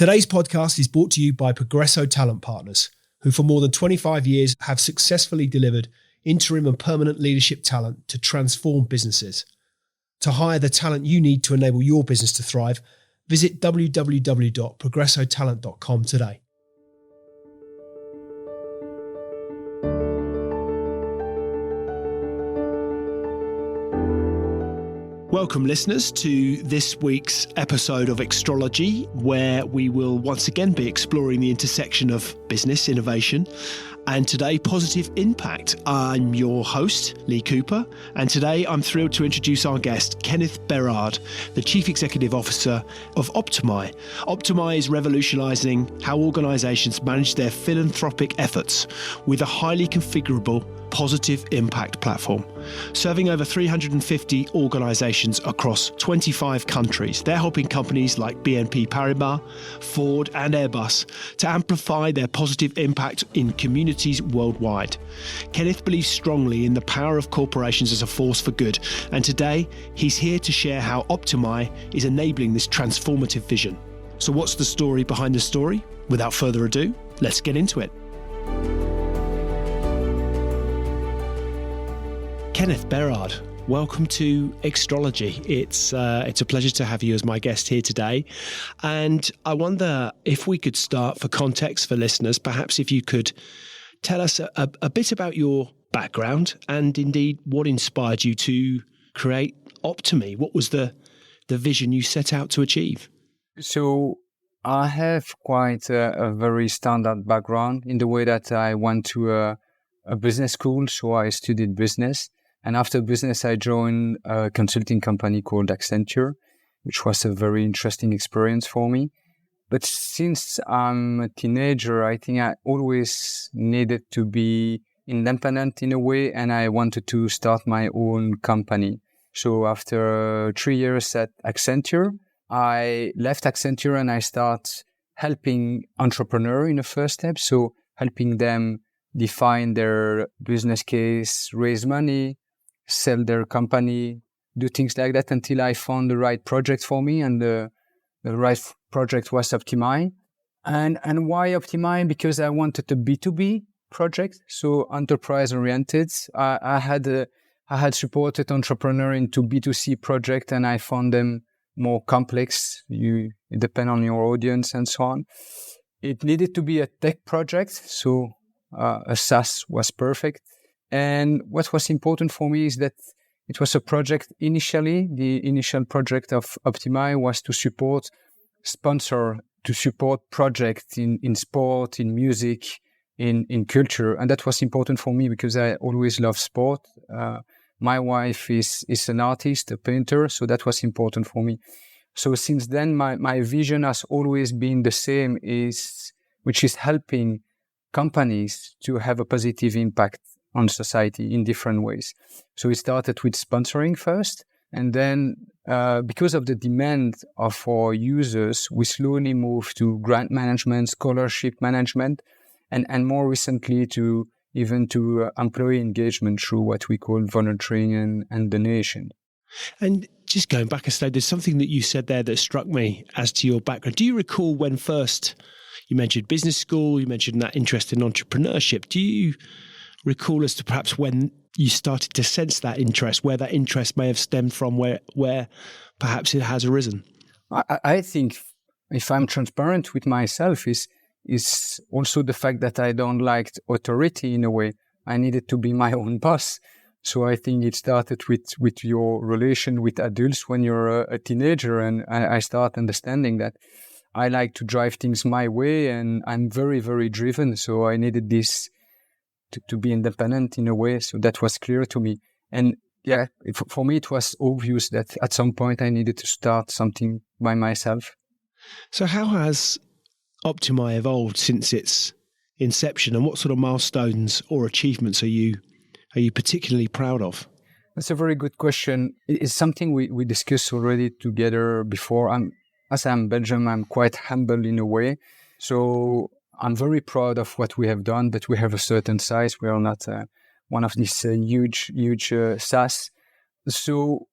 Today's podcast is brought to you by Progresso Talent Partners, who for more than 25 years have successfully delivered interim and permanent leadership talent to transform businesses. To hire the talent you need to enable your business to thrive, visit www.progressotalent.com today. Welcome, listeners, to this week's episode of Extrology, where we will once again be exploring the intersection of business, innovation, and today, positive impact. I'm your host, Lee Cooper, and today I'm thrilled to introduce our guest, Kenneth Bérard, the Chief Executive Officer of Optimy. Optimy is revolutionising how organisations manage their philanthropic efforts with a highly configurable, positive impact platform. Serving over 350 organisations across 25 countries, they're helping companies like BNP Paribas, Ford and Airbus to amplify their positive impact in communities worldwide. Kenneth believes strongly in the power of corporations as a force for good, and today he's here to share how Optimy is enabling this transformative vision. So what's the story behind the story? Without further ado, let's get into it. Kenneth Bérard, welcome to Extrology. It's a pleasure to have you as my guest here today. And I wonder if we could start, for context for listeners, perhaps if you could tell us a bit about your background and indeed what inspired you to create Optimy. What was the vision you set out to achieve? So I have quite a very standard background in the way that I went to a business school. So I studied business. And after business, I joined a consulting company called Accenture, which was a very interesting experience for me. But since I'm a teenager, I think I always needed to be independent in a way, and I wanted to start my own company. So after 3 years at Accenture, I left Accenture and I started helping entrepreneurs in the first step. So helping them define their business case, raise money, sell their company, do things like that until I found the right project for me. And the right project was Optimy. And why Optimy? Because I wanted a B2B project, so enterprise oriented. I had supported entrepreneurs into B2C project, and I found them more complex. It depends on your audience and so on. It needed to be a tech project, so a SaaS was perfect. And what was important for me is that it was a project initially. The initial project of Optimy was to support projects in sport, in music, in culture. And that was important for me because I always love sport. My wife is an artist, a painter, so that was important for me. So since then, my vision has always been the same, which is helping companies to have a positive impact on society in different ways. So it started with sponsoring first, and then because of the demand of our users, we slowly moved to grant management, scholarship management, and more recently to employee engagement through what we call volunteering and donation. And just going back a step, there's something that you said there that struck me as to your background. Do you recall when first you mentioned business school, you mentioned that interest in entrepreneurship? Do you recall as to perhaps when you started to sense that interest, where that interest may have stemmed from, where perhaps it has arisen? I think, if I'm transparent with myself, is also the fact that I don't like authority in a way. I needed to be my own boss. So I think it started with your relation with adults when you're a teenager, and I start understanding that I like to drive things my way, and I'm very, very driven. So I needed this to be independent in a way. So that was clear to me. And yeah, for me, it was obvious that at some point I needed to start something by myself. So how has Optimy evolved since its inception, and what sort of milestones or achievements are you particularly proud of? That's a very good question. It's something we discussed already together before. As I'm Belgian, I'm quite humble in a way. So I'm very proud of what we have done, but we have a certain size. We are not one of these huge SaaS. So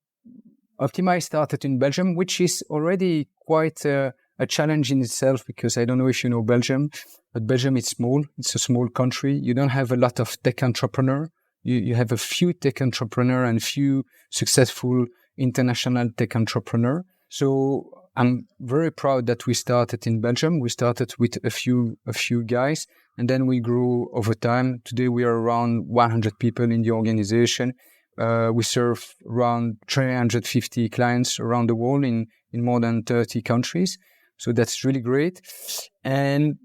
Optimy started in Belgium, which is already quite a a challenge in itself, because I don't know if you know Belgium, but Belgium is small. It's a small country. You don't have a lot of tech entrepreneur. You have a few tech entrepreneur and few successful international tech entrepreneur. So I'm very proud that we started in Belgium. We started with a few guys, and then we grew over time. Today we are around 100 people in the organization. We serve around 350 clients around the world in more than 30 countries. So that's really great. And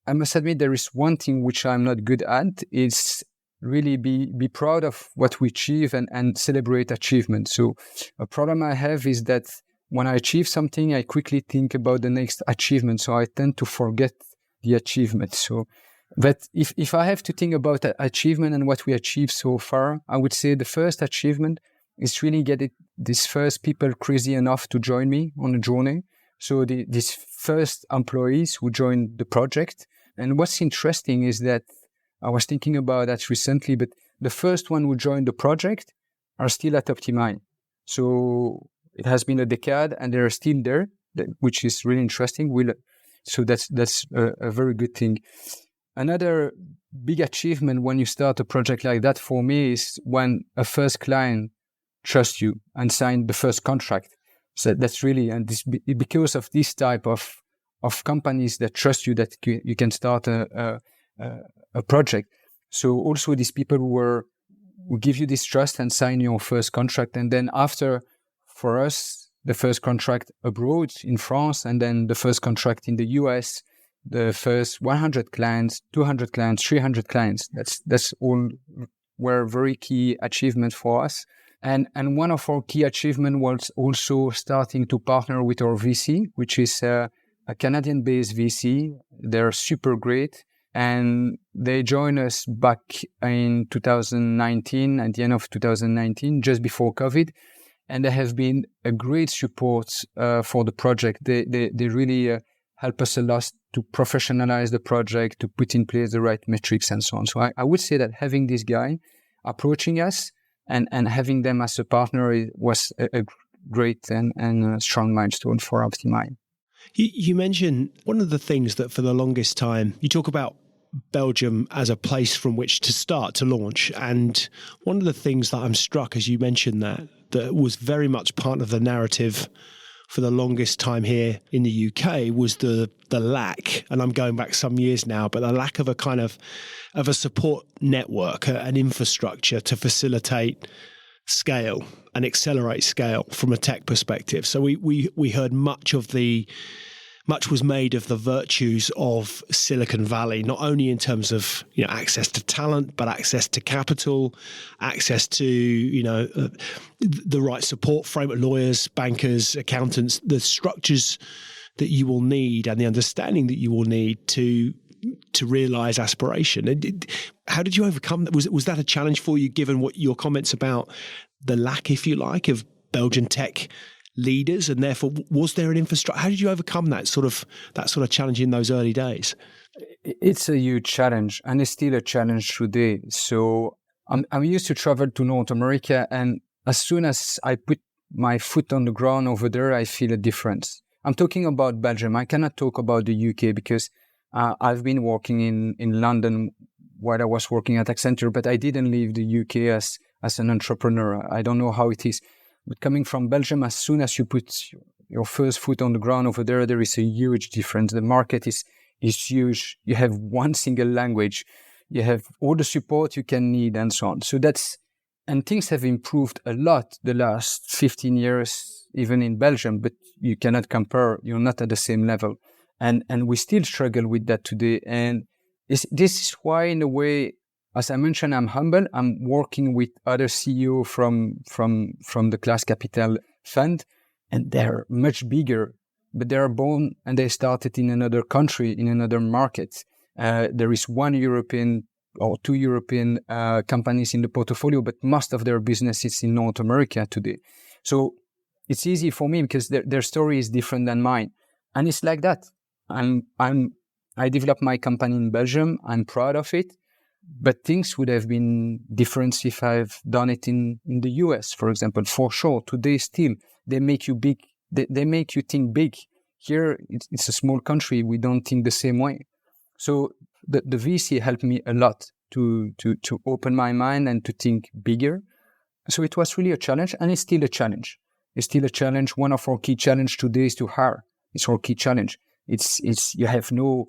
I must admit, there is one thing which I'm not good at. It's really be proud of what we achieve and celebrate achievement. So a problem I have is that when I achieve something, I quickly think about the next achievement. So I tend to forget the achievement. So, but if I have to think about achievement and what we achieved so far, I would say the first achievement is really these first people crazy enough to join me on a journey. So these first employees who joined the project. And what's interesting is that I was thinking about that recently, but the first one who joined the project are still at Optimy. So it has been a decade and they're still there, which is really interesting. So that's a very good thing. Another big achievement when you start a project like that for me is when a first client trusts you and sign the first contract. So that's really, and this because of this type of companies that trust you, that you can start a project. So also these people who give you this trust and sign your first contract. And then after, for us, the first contract abroad in France, and then the first contract in the US, the first 100 clients, 200 clients, 300 clients. That's all were very key achievements for us. And one of our key achievements was also starting to partner with our VC, which is a Canadian-based VC. They're super great. And they joined us back in 2019, at the end of 2019, just before COVID. And they have been a great support for the project. They really help us a lot to professionalize the project, to put in place the right metrics and so on. So I would say that having this guy approaching us and having them as a partner was a great and a strong milestone for Optimy. You mentioned one of the things that for the longest time, you talk about Belgium as a place from which to start, to launch. And one of the things that I'm struck as you mentioned that was very much part of the narrative for the longest time here in the UK was the lack, and I'm going back some years now, but the lack of a kind of a support network, an infrastructure to facilitate scale and accelerate scale from a tech perspective. So we heard much was made of the virtues of Silicon Valley, not only in terms of access to talent, but access to capital, access to the right support framework, lawyers, bankers, accountants, the structures that you will need and the understanding that you will need to realize aspiration. How did you overcome that? Was that a challenge for you, given what your comments about the lack, if you like, of Belgian tech leaders, and therefore was there an infrastructure? How did you overcome that sort of challenge in those early days? It's a huge challenge, and it's still a challenge today. So I'm used to travel to North America, and as soon as I put my foot on the ground over there, I feel a difference. I'm talking about Belgium. I cannot talk about the UK because I've been working in London while I was working at Accenture, but I didn't leave the UK as an entrepreneur. I don't know how it is. But coming from Belgium, as soon as you put your first foot on the ground over there, there is a huge difference. The market is huge. You have one single language. You have all the support you can need and so on. So and things have improved a lot the last 15 years, even in Belgium, but you cannot compare. You're not at the same level. And we still struggle with that today. And this is why, in a way, as I mentioned, I'm humble. I'm working with other CEO from the Class Capital Fund, and they're much bigger, but they're born and they started in another country, in another market. There is one European or two European companies in the portfolio, but most of their business is in North America today. So it's easy for me because their story is different than mine. And it's like that. I developed my company in Belgium. I'm proud of it. But things would have been different if I've done it in the US, for example. For sure, today still, they make you big. They make you think big. Here, it's a small country. We don't think the same way. So the VC helped me a lot to open my mind and to think bigger. So it was really a challenge, and it's still a challenge. It's still a challenge. One of our key challenge today is to hire. It's our key challenge. It's you have no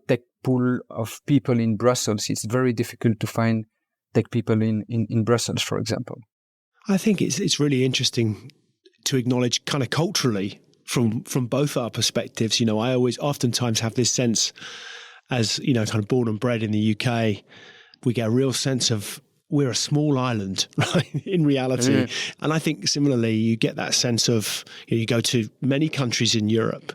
tech pool of people in Brussels. It's very difficult to find tech people in Brussels, for example. I think it's really interesting to acknowledge kind of culturally from both our perspectives. You know, I oftentimes have this sense as, you know, kind of born and bred in the UK, we get a real sense of we're a small island, right, in reality. Mm-hmm. And I think similarly, you get that sense of, you go to many countries in Europe,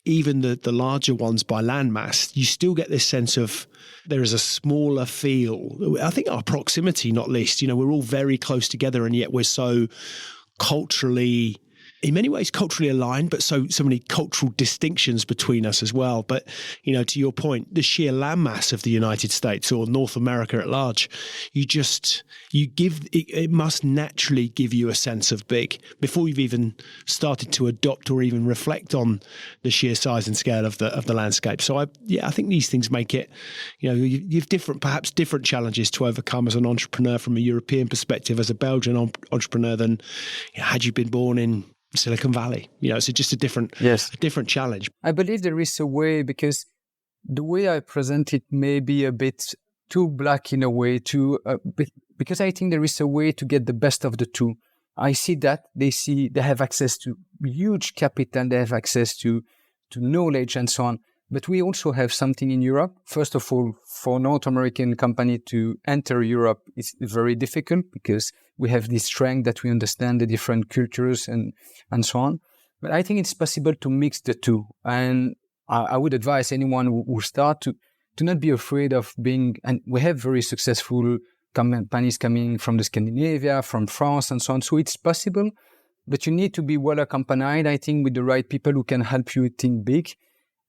even the larger ones by landmass, you still get this sense of there is a smaller feel. I think our proximity, not least, you know, we're all very close together, and yet we're so culturally, in many ways, culturally aligned, but so many cultural distinctions between us as well. But, you know, to your point, the sheer landmass of the United States or North America at large, it must naturally give you a sense of big before you've even started to adopt or even reflect on the sheer size and scale of the landscape. So I think these things make it, you know, you've perhaps different challenges to overcome as an entrepreneur from a European perspective, as a Belgian entrepreneur than, you know, had you been born in Silicon Valley. You know, it's just a different challenge. I believe there is a way, because the way I present it may be a bit too black in a way, because I think there is a way to get the best of the two. I see that they have access to huge capital, they have access to knowledge and so on. But we also have something in Europe. First of all, for North American company to enter Europe, it's very difficult because we have this strength that we understand the different cultures and so on. But I think it's possible to mix the two. And I would advise anyone who start to not be afraid of being, and we have very successful companies coming from the Scandinavia, from France and so on. So it's possible, but you need to be well accompanied, I think, with the right people who can help you think big.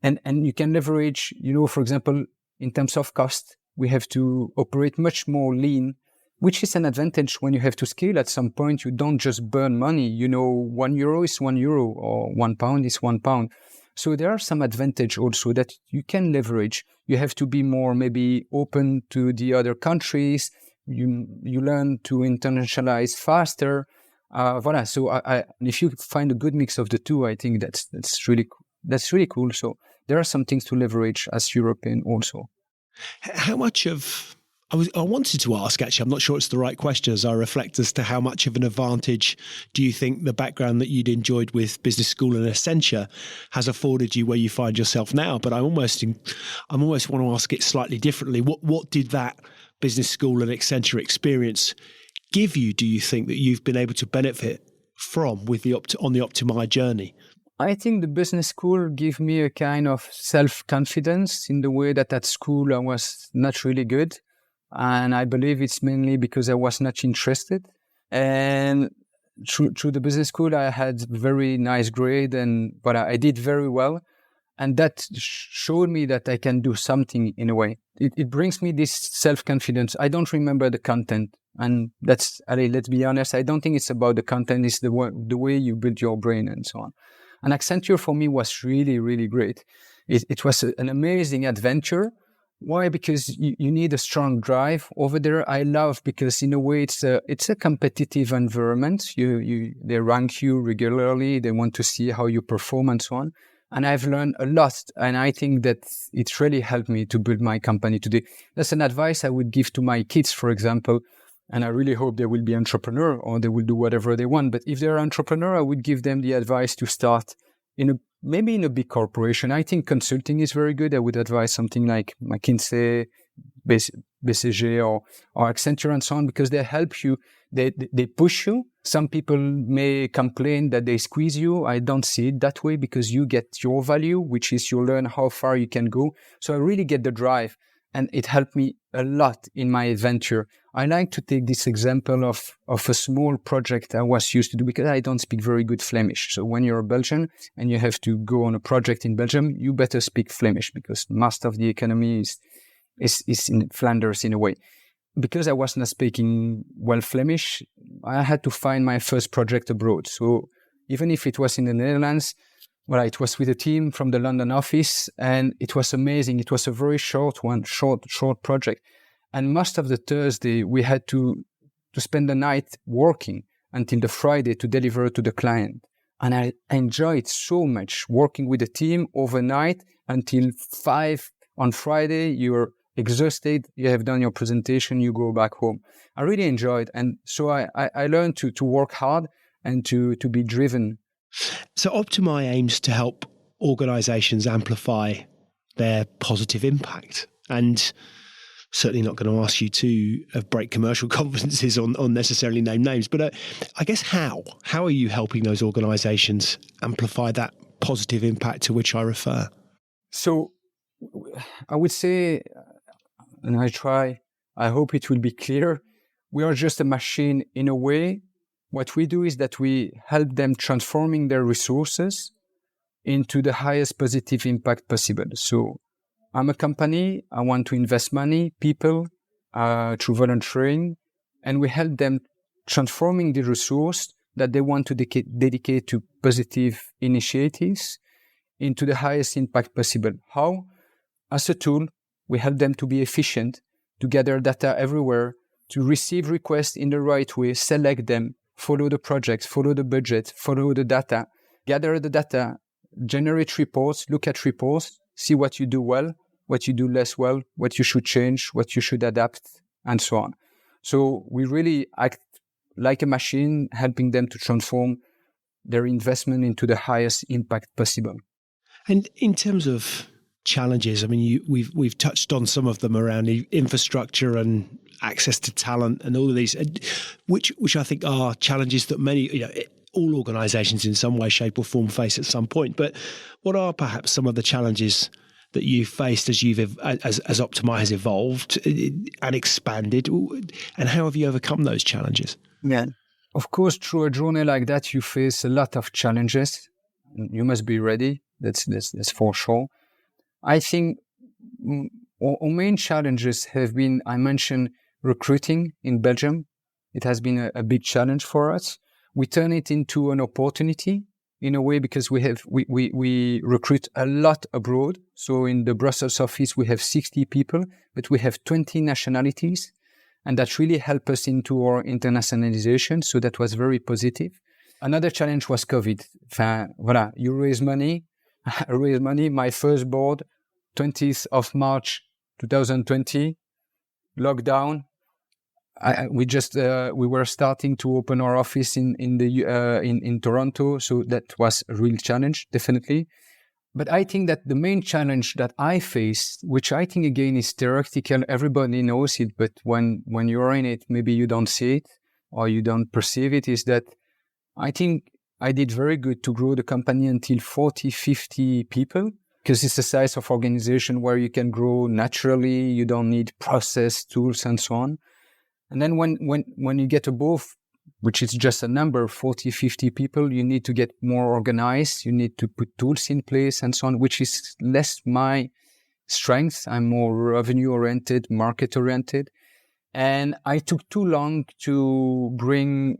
And you can leverage, you know, for example, in terms of cost, we have to operate much more lean, which is an advantage when you have to scale. At some point, you don't just burn money. You know, €1 is €1 or £1 is £1. So there are some advantage also that you can leverage. You have to be more maybe open to the other countries. You learn to internationalize faster. Voilà. So if you find a good mix of the two, I think that's really cool. So there are some things to leverage as European also. How much of, I wanted to ask, actually, I'm not sure it's the right question as I reflect as to how much of an advantage do you think the background that you'd enjoyed with business school and Accenture has afforded you where you find yourself now? But I almost want to ask it slightly differently. What did that business school and Accenture experience give you, do you think, that you've been able to benefit from with on the Optimy journey? I think the business school gave me a kind of self-confidence in the way that at school I was not really good. And I believe it's mainly because I was not interested. And through the business school, I had very nice grade, but I did very well. And that showed me that I can do something in a way. It brings me this self-confidence. I don't remember the content. And let's be honest, I don't think it's about the content. It's the way you build your brain and so on. And Accenture for me was really, really great. It was an amazing adventure. Why? Because you need a strong drive over there. I love because in a way it's a competitive environment. They rank you regularly. They want to see how you perform and so on. And I've learned a lot. And I think that it really helped me to build my company today. That's an advice I would give to my kids, for example. And I really hope they will be entrepreneur or they will do whatever they want. But if they're entrepreneur, I would give them the advice to start maybe in a big corporation. I think consulting is very good. I would advise something like McKinsey, BCG or Accenture and so on, because they help you. They push you. Some people may complain that they squeeze you. I don't see it that way because you get your value, which is you learn how far you can go. So I really get the drive. And it helped me a lot in my venture. I like to take this example of a small project I was used to do because I don't speak very good Flemish. So when you're a Belgian and you have to go on a project in Belgium, you better speak Flemish because most of the economy is in Flanders in a way. Because I was not speaking well Flemish, I had to find my first project abroad. So even if it was in the Netherlands, Well, it was with a team from the London office, and it was amazing. It was a very short project. And most of the Thursday, we had to spend the night working until the Friday to deliver to the client. And I enjoyed so much working with the team overnight until 5 on Friday. You're exhausted, you have done your presentation, you go back home. I really enjoyed. And so I learned to work hard and to be driven. So Optimy aims to help organizations amplify their positive impact. And certainly not going to ask you to break commercial confidences on necessarily named names, but I guess how are you helping those organizations amplify that positive impact to which I refer? So I would say, and I hope it will be clear, we are just a machine in a way. What we do is that we help them transforming their resources into the highest positive impact possible. So I'm a company, I want to invest money, people, through volunteering, and we help them transforming the resource that they want to dedicate to positive initiatives into the highest impact possible. How? As a tool, we help them to be efficient, to gather data everywhere, to receive requests in the right way, select them, follow the projects, follow the budget, follow the data, gather the data, generate reports, look at reports, see what you do well, what you do less well, what you should change, what you should adapt, and so on. So we really act like a machine, helping them to transform their investment into the highest impact possible. And in terms of challenges, I mean, we've touched on some of them around infrastructure and access to talent and all of these, which I think are challenges that many, all organisations in some way, shape or form face at some point. But what are perhaps some of the challenges that you've faced as Optimy has evolved and expanded, and how have you overcome those challenges? Yeah, of course, through a journey like that, you face a lot of challenges. You must be ready. That's for sure. I think our main challenges have been, I mentioned recruiting in Belgium. It has been a big challenge for us. We turn it into an opportunity in a way because we recruit a lot abroad. So in the Brussels office, we have 60 people, but we have 20 nationalities. And that really helped us into our internationalization. So that was very positive. Another challenge was COVID. Voilà, you raise money. I raised money. My first board, 20th of March 2020, lockdown. We were starting to open our office in Toronto, so that was a real challenge, definitely. But I think that the main challenge that I faced, which I think again is theoretical, everybody knows it, but when you're in it, maybe you don't see it or you don't perceive it, is that I think I did very good to grow the company until 40, 50 people, because it's a size of organization where you can grow naturally, you don't need process, tools, and so on. And then when you get above, which is just a number, 40, 50 people, you need to get more organized, you need to put tools in place and so on, which is less my strength. I'm more revenue-oriented, market-oriented. And I took too long to bring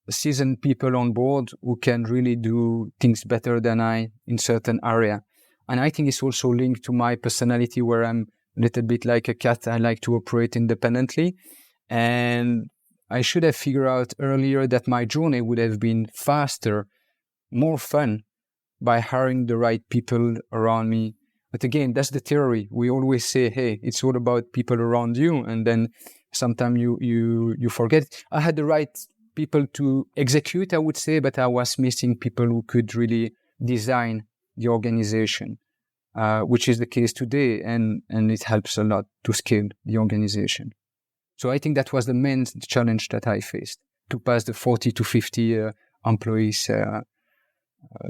seasoned people on board who can really do things better than I in certain area. And I think it's also linked to my personality, where I'm a little bit like a cat. I like to operate independently. And I should have figured out earlier that my journey would have been faster, more fun, by hiring the right people around me. But again, that's the theory. We always say, hey, it's all about people around you. And then sometimes you forget. I had the right people to execute, I would say, but I was missing people who could really design the organization, which is the case today. And it helps a lot to scale the organization. So I think that was the main challenge that I faced, to pass the 40 to 50 employees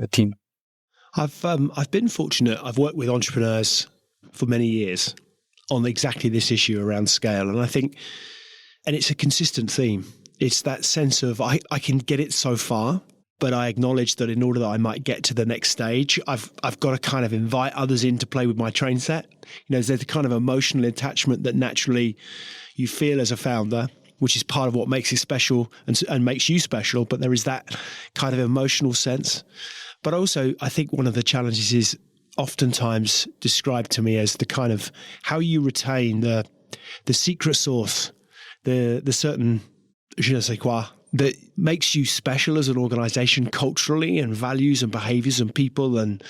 team. I've been fortunate. I've worked with entrepreneurs for many years on exactly this issue around scale. And I think, and it's a consistent theme. It's that sense of I can get it so far, but I acknowledge that in order that I might get to the next stage, I've got to kind of invite others in to play with my train set. There's the kind of emotional attachment that naturally you feel as a founder, which is part of what makes it special and makes you special. But there is that kind of emotional sense. But also, I think one of the challenges is oftentimes described to me as the kind of how you retain the secret sauce, the certain je ne sais quoi that makes you special as an organization culturally and values and behaviors and people. And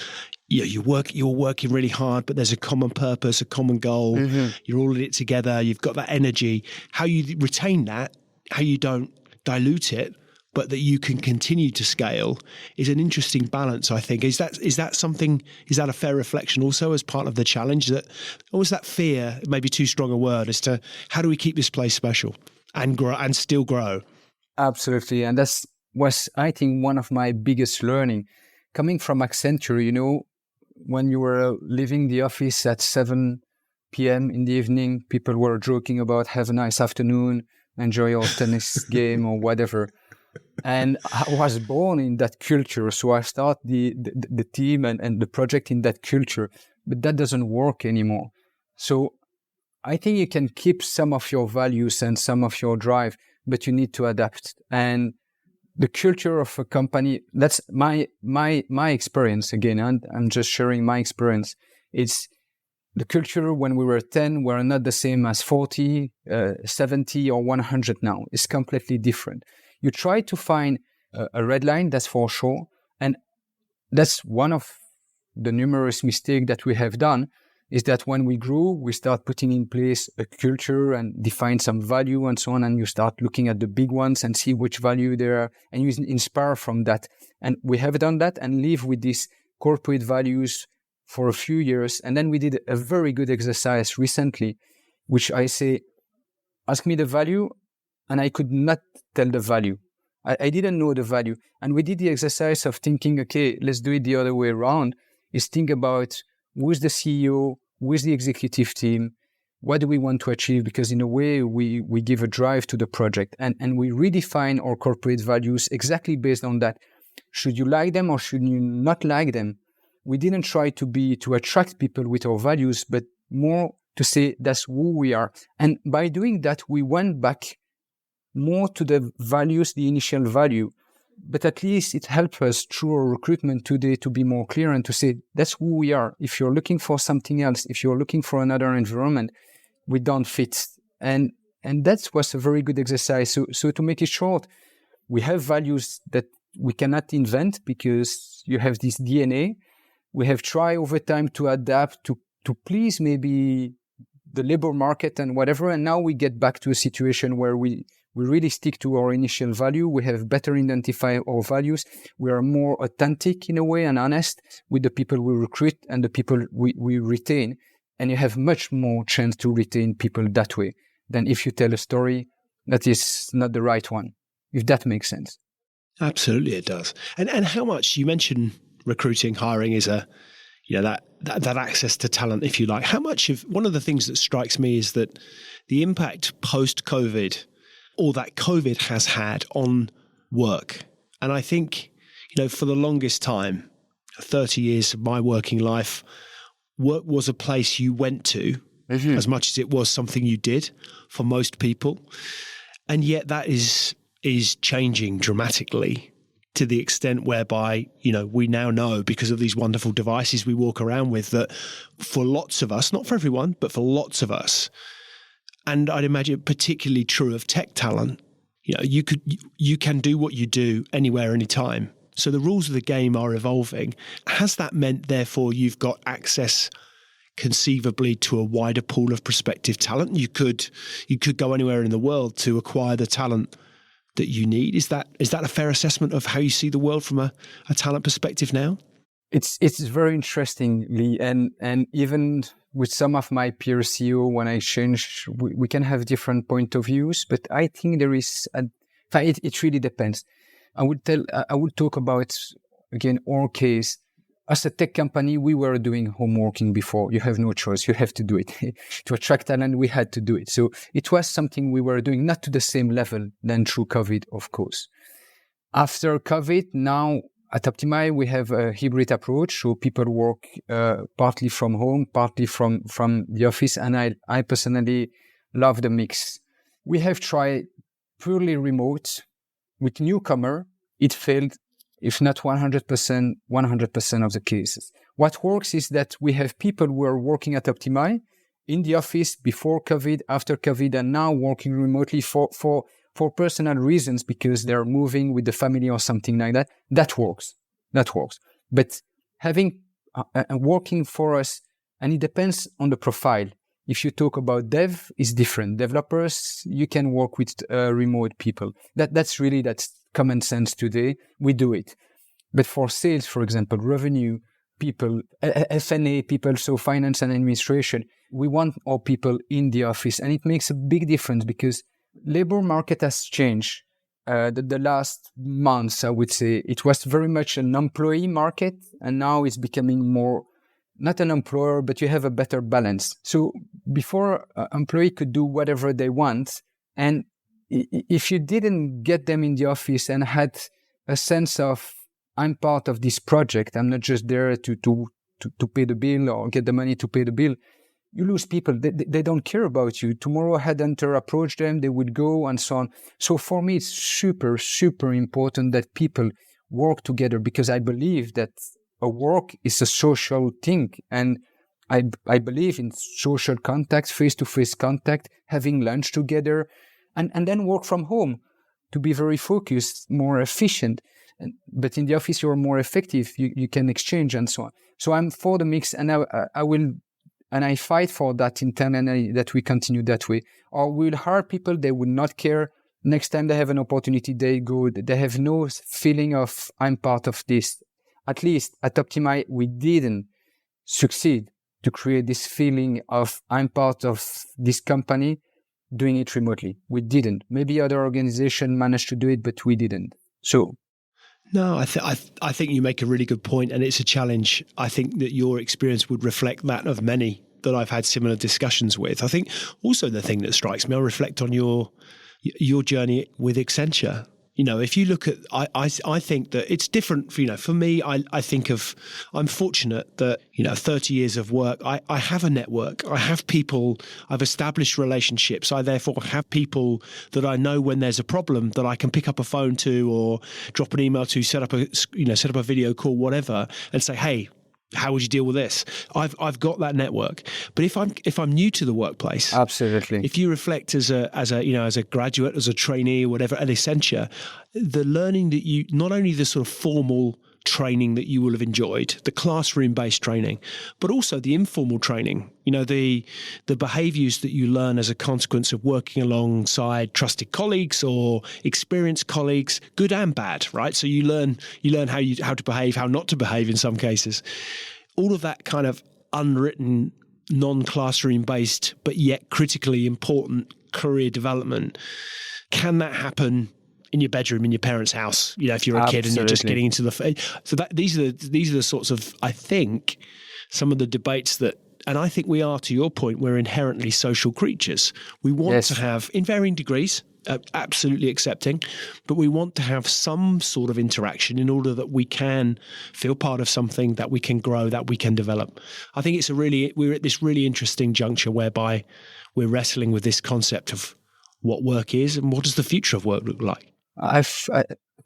you're working really hard, but there's a common purpose, a common goal. Mm-hmm. You're all in it together. You've got that energy. How you retain that, how you don't dilute it, but that you can continue to scale is an interesting balance, I think. Is that a fair reflection also as part of the challenge? Or was that fear, maybe too strong a word, as to how do we keep this place special and grow and still grow? Absolutely. And that was, I think, one of my biggest learning. Coming from Accenture, when you were leaving the office at 7 p.m. in the evening, people were joking about have a nice afternoon, enjoy your tennis game or whatever. And I was born in that culture, so I start the team and the project in that culture, but that doesn't work anymore. So I think you can keep some of your values and some of your drive, but you need to adapt. And the culture of a company, that's my experience again, and I'm just sharing my experience. It's the culture when we were 10 were not the same as 40, 70 or 100 now. It's completely different. You try to find a red line, that's for sure. And that's one of the numerous mistakes that we have done, is that when we grew, we start putting in place a culture and define some value and so on. And you start looking at the big ones and see which value there are, and you inspire from that. And we have done that and live with these corporate values for a few years. And then we did a very good exercise recently, which I say, ask me the value, and I could not tell the value. I didn't know the value. And we did the exercise of thinking, okay, let's do it the other way around, is think about who is the CEO, who is the executive team, what do we want to achieve? Because in a way, we give a drive to the project, and we redefine our corporate values exactly based on that. Should you like them or should you not like them? We didn't try to attract people with our values, but more to say that's who we are. And by doing that, we went back more to the values, the initial value. But at least it helped us through our recruitment today to be more clear and to say, that's who we are. If you're looking for something else, if you're looking for another environment, we don't fit. And that was a very good exercise. So to make it short, we have values that we cannot invent because you have this DNA. We have tried over time to adapt to please maybe the labor market and whatever. And now we get back to a situation where we really stick to our initial value. We have better identified our values. We are more authentic in a way and honest with the people we recruit and the people we retain. And you have much more chance to retain people that way than if you tell a story that is not the right one, if that makes sense. Absolutely, it does. And how much, you mentioned recruiting, hiring is that access to talent, if you like. How much of, one of the things that strikes me is that the impact post-COVID, or that COVID has had on work. And I think, for the longest time, 30 years of my working life, work was a place you went to as much as it was something you did for most people. And yet that is changing dramatically to the extent whereby, we now know because of these wonderful devices we walk around with that for lots of us, not for everyone, but for lots of us, and I'd imagine particularly true of tech talent, you can do what you do anywhere, anytime. So the rules of the game are evolving. Has that meant, therefore, you've got access conceivably to a wider pool of prospective talent? You could go anywhere in the world to acquire the talent that you need. Is that a fair assessment of how you see the world from a talent perspective now? It's very interesting, Lee, and even with some of my peer CEO, when I change, we can have different point of views, but I think there is it really depends. I would talk about, again, our case. As a tech company, we were doing homeworking before. You have no choice. You have to do it. To attract talent, we had to do it. So it was something we were doing, not to the same level than through COVID, of course. After COVID, now at Optimy, we have a hybrid approach. So people work partly from home, partly from the office. And I personally love the mix. We have tried purely remote with newcomer. It failed if not 100%, 100% of the cases. What works is that we have people who are working at Optimy in the office before COVID, after COVID, and now working remotely for personal reasons because they're moving with the family or something like that. That works. But having working for us, and it depends on the profile. If you talk about dev, it's different. Developers, you can work with remote people. That's common sense today. We do it. But for sales, for example, revenue people, F&A people, so finance and administration, we want our people in the office. And it makes a big difference because labor market has changed. The last months, I would say, it was very much an employee market, and now it's becoming more, not an employer, but you have a better balance. So before, employee could do whatever they want, and if you didn't get them in the office and had a sense of, I'm part of this project, I'm not just there to pay the bill or get the money to pay the bill, you lose people. They don't care about you. Tomorrow, a headhunter approached them, they would go and so on. So for me, it's super, super important that people work together because I believe that a work is a social thing. And I believe in social contact, face-to-face contact, having lunch together, and then work from home to be very focused, more efficient. But in the office, you're more effective. You can exchange and so on. So I'm for the mix, and I will... And I fight for that internally, that we continue that way. Or we'll hire people, they will not care. Next time they have an opportunity, they go. They have no feeling of, I'm part of this. At least at Optimy, we didn't succeed to create this feeling of, I'm part of this company, doing it remotely. We didn't. Maybe other organizations managed to do it, but we didn't. So... No, I think you make a really good point, and it's a challenge. I think that your experience would reflect that of many that I've had similar discussions with. I think also the thing that strikes me, I'll reflect on your journey with Accenture. You know, if you look at, I think that it's different. For me, I think of, I'm fortunate that, 30 years of work, I have a network. I have people, I've established relationships. I therefore have people that I know when there's a problem that I can pick up a phone to or drop an email to, set up a video call, whatever, and say, hey, how would you deal with this? I've got that network. But if I'm new to the workplace, absolutely. If you reflect as a graduate, as a trainee, or whatever at Accenture, the learning that you, not only the sort of formal training that you will have enjoyed, the classroom-based training, but also the informal training, the behaviors that you learn as a consequence of working alongside trusted colleagues or experienced colleagues, good and bad, right? So you learn how to behave, how not to behave in some cases. All of that kind of unwritten, non-classroom based, but yet critically important career development. Can that happen in your bedroom, in your parents' house, if you're a kid and you're just getting into these are the sorts of, I think, some of the debates that, and I think we are, to your point, we're inherently social creatures. We want to have, in varying degrees, absolutely accepting, but we want to have some sort of interaction in order that we can feel part of something, that we can grow, that we can develop. I think we're at this really interesting juncture whereby we're wrestling with this concept of what work is and what does the future of work look like. I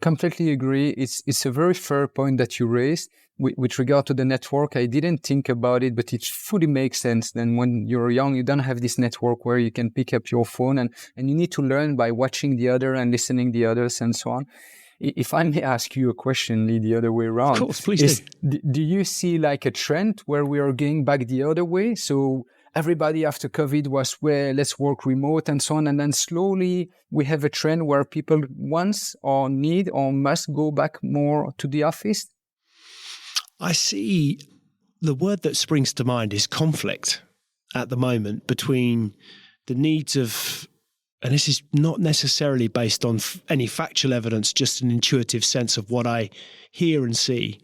completely agree. It's a very fair point that you raised. With regard to the network, I didn't think about it, but it fully makes sense. Then when you're young, you don't have this network where you can pick up your phone and you need to learn by watching the other and listening the others and so on. If I may ask you a question, Lee, the other way around. Of course, please do. Do you see like a trend where we are going back the other way? So everybody after COVID was, well, let's work remote and so on. And then slowly we have a trend where people want or need or must go back more to the office. I see the word that springs to mind is conflict at the moment between the needs of, and this is not necessarily based on any factual evidence, just an intuitive sense of what I hear and see,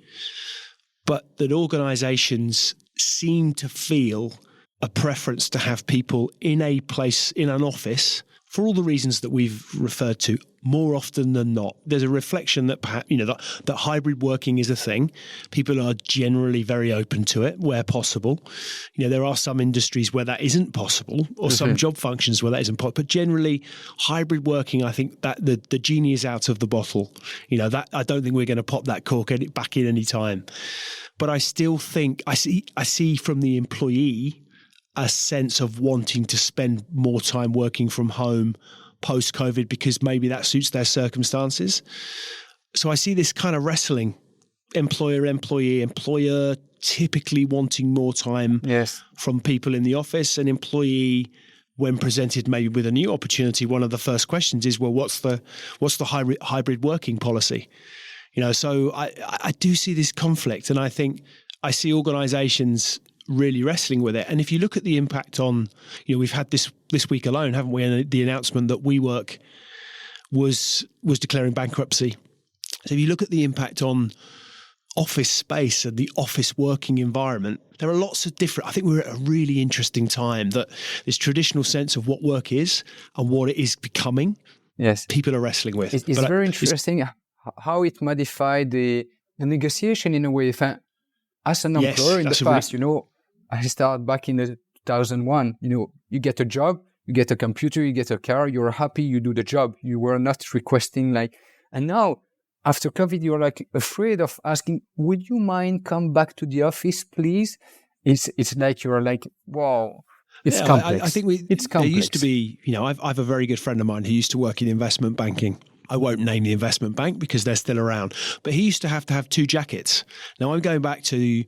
but that organizations seem to feel a preference to have people in a place, in an office, for all the reasons that we've referred to, more often than not, there's a reflection that perhaps, that hybrid working is a thing. People are generally very open to it where possible. There are some industries where that isn't possible, or some job functions where that isn't possible. But generally, hybrid working, I think that the genie is out of the bottle. That I don't think we're going to pop that cork back in any time. But I still think I see from the employee a sense of wanting to spend more time working from home post-COVID because maybe that suits their circumstances. So I see this kind of wrestling, employer, employee, employer typically wanting more time from people in the office, and employee, when presented maybe with a new opportunity, one of the first questions is, well, what's the hybrid working policy? So I do see this conflict, and I think I see organizations really wrestling with it. And if you look at the impact on, we've had this week alone, haven't we? The announcement that WeWork was declaring bankruptcy. So if you look at the impact on office space and the office working environment, there are lots of different, I think we're at a really interesting time that this traditional sense of what work is and what it is becoming, people are wrestling with. It's very interesting how it modified the negotiation in a way. As an employer in the past, I started back in 2001, you get a job, you get a computer, you get a car, you're happy, you do the job. You were not requesting and now after COVID, you're afraid of asking, would you mind come back to the office, please? It's like, you're like, wow, it's complex. I think it's complex. There used to be, I've a very good friend of mine who used to work in investment banking. I won't name the investment bank because they're still around, but he used to have 2 jackets. Now I'm going back to the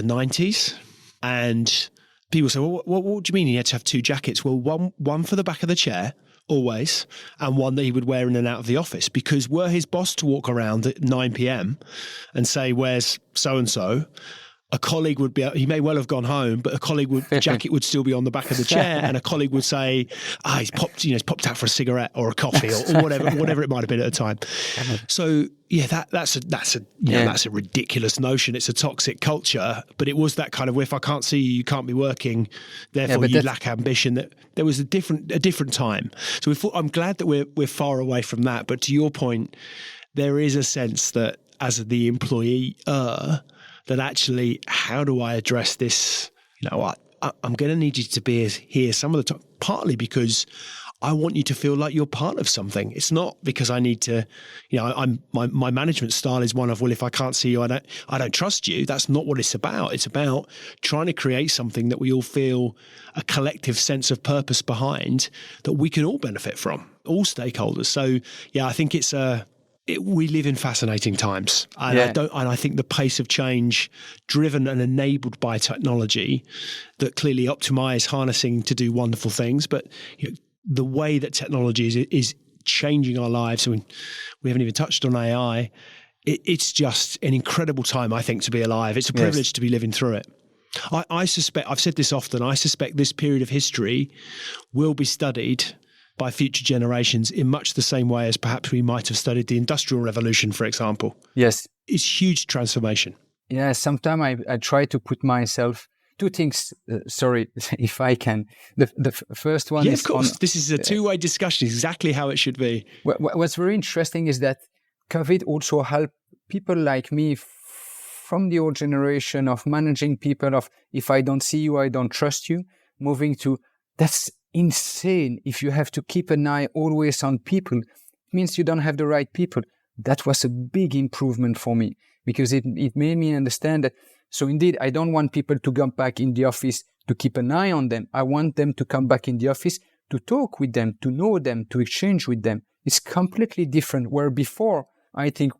90s, and people say, well, what do you mean he had to have 2 jackets? Well, one for the back of the chair, always, and one that he would wear in and out of the office, because were his boss to walk around at 9 p.m. and say, where's so-and-so, a colleague would be, he may well have gone home, but a colleague jacket would still be on the back of the chair, and a colleague would say, he's popped out for a cigarette or a coffee or whatever it might have been at the time. So that's a ridiculous notion. It's a toxic culture, but it was that kind of, if I can't see you can't be working, therefore you lack ambition. That there was a different time. So I'm glad that we're far away from that. But to your point, there is a sense that as the employer, that actually, how do I address this? I'm going to need you to be here some of the time, partly because I want you to feel like you're part of something. It's not because I need to, my management style is one of, well, if I can't see you, I don't trust you. That's not what it's about. It's about trying to create something that we all feel a collective sense of purpose behind, that we can all benefit from, all stakeholders. So I think we live in fascinating times, and I think the pace of change, driven and enabled by technology, that clearly Optimy is harnessing to do wonderful things. But the way that technology is changing our lives, we haven't even touched on AI. It's just an incredible time, I think, to be alive. It's a privilege to be living through it. I suspect, I've said this often, I suspect this period of history will be studied by future generations in much the same way as perhaps we might have studied the Industrial Revolution, for example. Yes. It's huge transformation. Yeah, sometimes I try to put myself, 2 things, sorry, if I can. The first one is... of course. This is a two-way discussion, exactly how it should be. What's very interesting is that COVID also helped people like me from the old generation of managing people of, if I don't see you, I don't trust you, moving to, that's insane. If you have to keep an eye always on people, it means you don't have the right people. That was a big improvement for me, because it made me understand that. So indeed, I don't want people to come back in the office to keep an eye on them. I want them to come back in the office to talk with them, to know them, to exchange with them. It's completely different. Where before, I think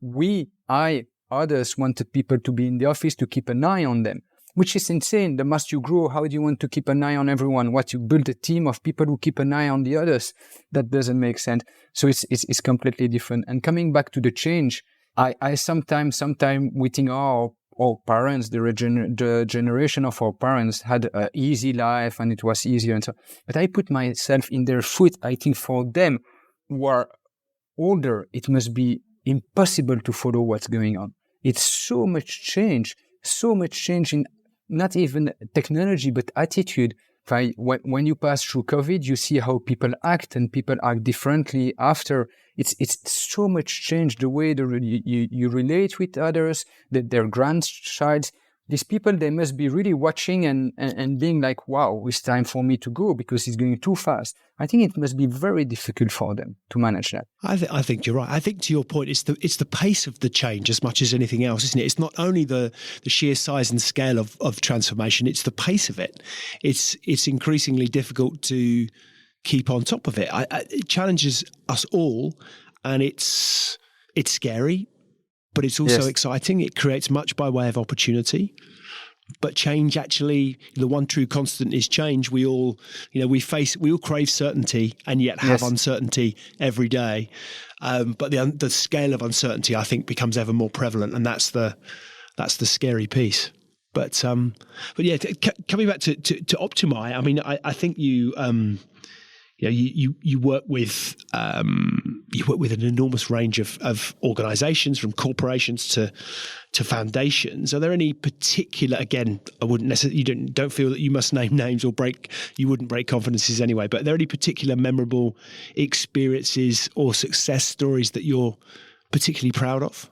others wanted people to be in the office to keep an eye on them, which is insane. The more you grow, how do you want to keep an eye on everyone? What, you build a team of people who keep an eye on the others? That doesn't make sense. So it's completely different. And coming back to the change, I sometimes we think, our parents, the generation of our parents had an easy life and it was easier and so. But I put myself in their foot. I think for them who are older, it must be impossible to follow what's going on. It's so much change in not even technology, but attitude. When you pass through COVID, you see how people act, and people act differently after. It's so much changed the way you relate with others, their grandchild. These people, they must be really watching and being like, wow, it's time for me to go because it's going too fast. I think it must be very difficult for them to manage that. I think you're right. I think to your point, it's the pace of the change as much as anything else, isn't it? It's not only the sheer size and scale of transformation, it's the pace of it. It's increasingly difficult to keep on top of it. It challenges us all, and it's scary, but it's also exciting. It creates much by way of opportunity. But change, actually, the one true constant is change. We all crave certainty and yet have uncertainty every day. But the scale of uncertainty, I think, becomes ever more prevalent, and that's the scary piece. But yeah, coming back to Optimy, I mean, I think you work with an enormous range of organisations, from corporations to foundations. Are there any particular? Again, I wouldn't necessarily. You don't feel that you must name names or you wouldn't break confidences anyway. But are there any particular memorable experiences or success stories that you're particularly proud of?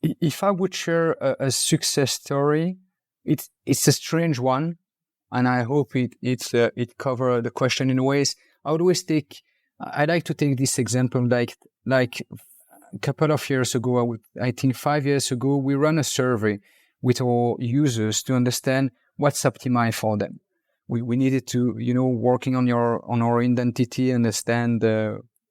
If I would share a success story, it's a strange one, and I hope it covers the question in ways. I like to take this example, like a couple of years ago, I think 5 years ago, we ran a survey with our users to understand what's Optimy for them. We needed to, working on our identity, understand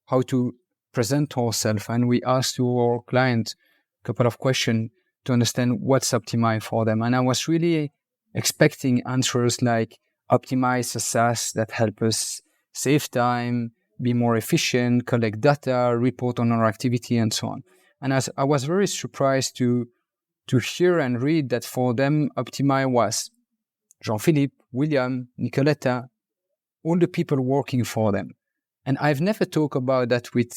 how to present ourselves, and we asked to our client a couple of questions to understand what's Optimy for them. And I was really expecting answers like Optimy is a SaaS that help us save time, be more efficient, collect data, report on our activity, and so on. And as I was very surprised to hear and read that for them, Optimy was Jean-Philippe, William, Nicoletta, all the people working for them. And I've never talked about that with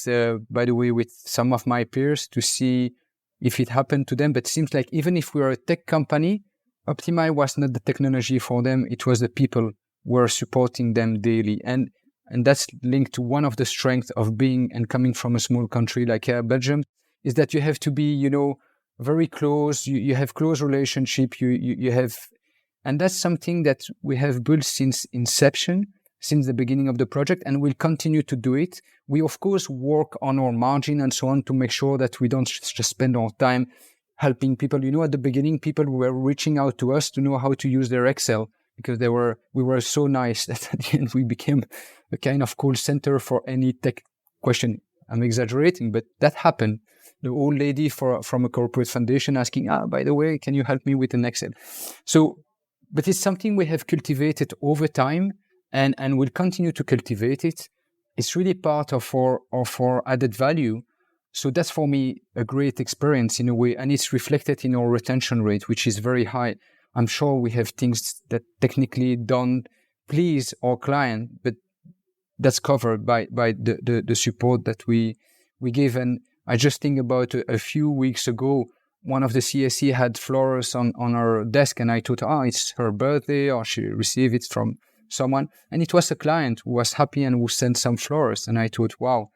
some of my peers to see if it happened to them. But it seems like even if we are a tech company, Optimy was not the technology for them. It was the people who were supporting them daily. And that's linked to one of the strengths of being and coming from a small country like Belgium, is that you have to be, very close. You have close relationship. You have, and that's something that we have built since inception, since the beginning of the project, and we'll continue to do it. We of course work on our margin and so on to make sure that we don't just spend our time helping people. At the beginning, people were reaching out to us to know how to use their Excel, because we were so nice that at the end we became a kind of call center for any tech question. I'm exaggerating, but that happened. The old lady from a corporate foundation asking, by the way, can you help me with an Excel? So, but it's something we have cultivated over time and we'll continue to cultivate it. It's really part of our added value. So that's for me a great experience in a way, and it's reflected in our retention rate, which is very high. I'm sure we have things that technically don't please our client, but that's covered by the support that we give. And I just think about a few weeks ago, one of the CSE had flowers on her desk, and I thought, it's her birthday, or she received it from someone. And it was a client who was happy and who sent some flowers. And I thought, wow,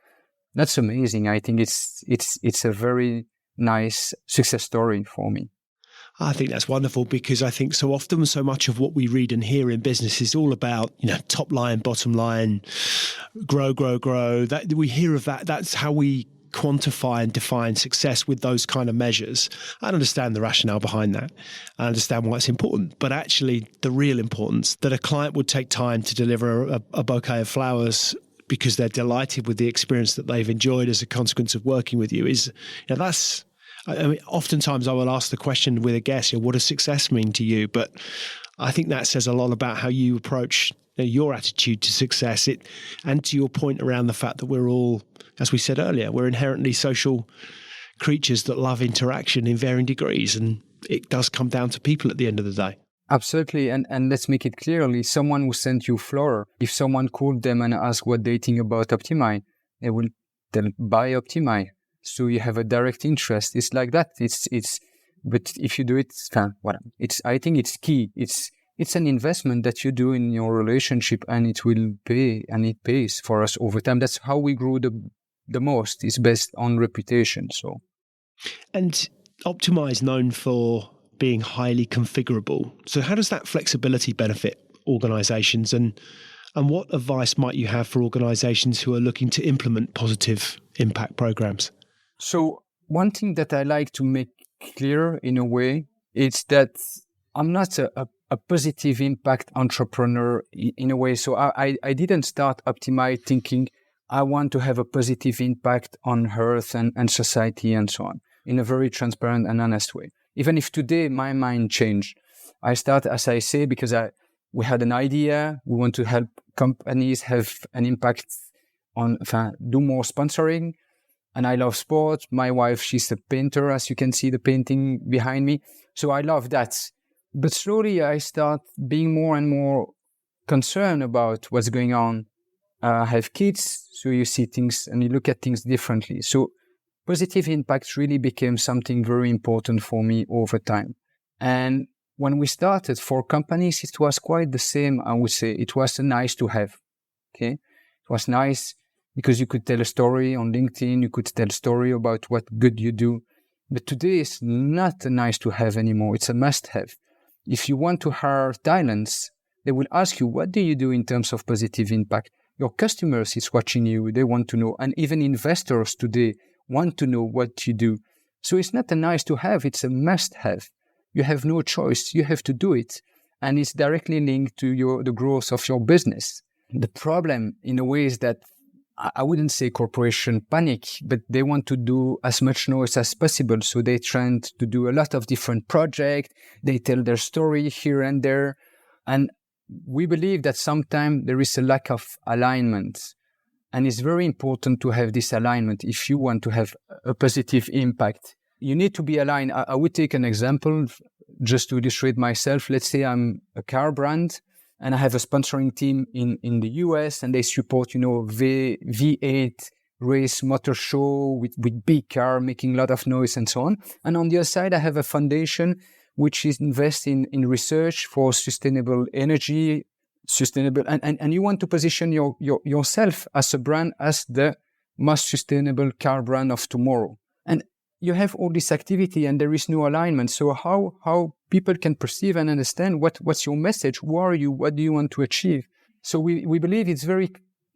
that's amazing. I think it's a very nice success story for me. I think that's wonderful, because I think so often so much of what we read and hear in business is all about, top line, bottom line, grow. That we hear of that. That's how we quantify and define success with those kind of measures. I understand the rationale behind that. I understand why it's important. But actually, the real importance that a client would take time to deliver a bouquet of flowers because they're delighted with the experience that they've enjoyed as a consequence of working with you is, that's. I mean, oftentimes I will ask the question with a guest, what does success mean to you? But I think that says a lot about how you approach your attitude to success. And to your point around the fact that we're all, as we said earlier, we're inherently social creatures that love interaction in varying degrees. And it does come down to people at the end of the day. Absolutely. And let's make it clearly, someone who sent you flower, if someone called them and asked what they think about Optimy, they'll buy Optimy. So you have a direct interest. It's like that. But if you do it, I think it's key. it's an investment that you do in your relationship, and it will pay, and it pays for us over time. That's how we grew the most. It's based on reputation. So, and Optimy is known for being highly configurable. So how does that flexibility benefit organizations, and what advice might you have for organizations who are looking to implement positive impact programs? So one thing that I like to make clear in a way is that I'm not a positive impact entrepreneur in a way. So I didn't start Optimy thinking I want to have a positive impact on Earth and society and so on, in a very transparent and honest way. Even if today my mind changed, I start, as I say, because we had an idea. We want to help companies have an impact on, do more sponsoring. And I love sports. My wife, she's a painter, as you can see the painting behind me. So I love that. But slowly I start being more and more concerned about what's going on. I have kids, so you see things and you look at things differently. So positive impact really became something very important for me over time. And when we started for companies, it was quite the same, I would say. It was nice to have. Okay, it was nice because you could tell a story on LinkedIn, you could tell a story about what good you do. But today it's not a nice to have anymore. It's a must have. If you want to hire talents, they will ask you, what do you do in terms of positive impact? Your customers is watching you. They want to know. And even investors today want to know what you do. So it's not a nice to have. It's a must have. You have no choice. You have to do it. And it's directly linked to the growth of your business. The problem in a way is that I wouldn't say corporation panic, but they want to do as much noise as possible. So they try to do a lot of different projects. They tell their story here and there. And we believe that sometimes there is a lack of alignment. And it's very important to have this alignment if you want to have a positive impact. You need to be aligned. I would take an example just to illustrate myself. Let's say I'm a car brand and I have a sponsoring team in the US, and they support, V8 race motor show with big car making a lot of noise and so on. And on the other side, I have a foundation which is investing in research for sustainable energy, and you want to position yourself as a brand as the most sustainable car brand of tomorrow. And you have all this activity and there is no alignment. So how people can perceive and understand what's your message? Who are you? What do you want to achieve? So we believe it's very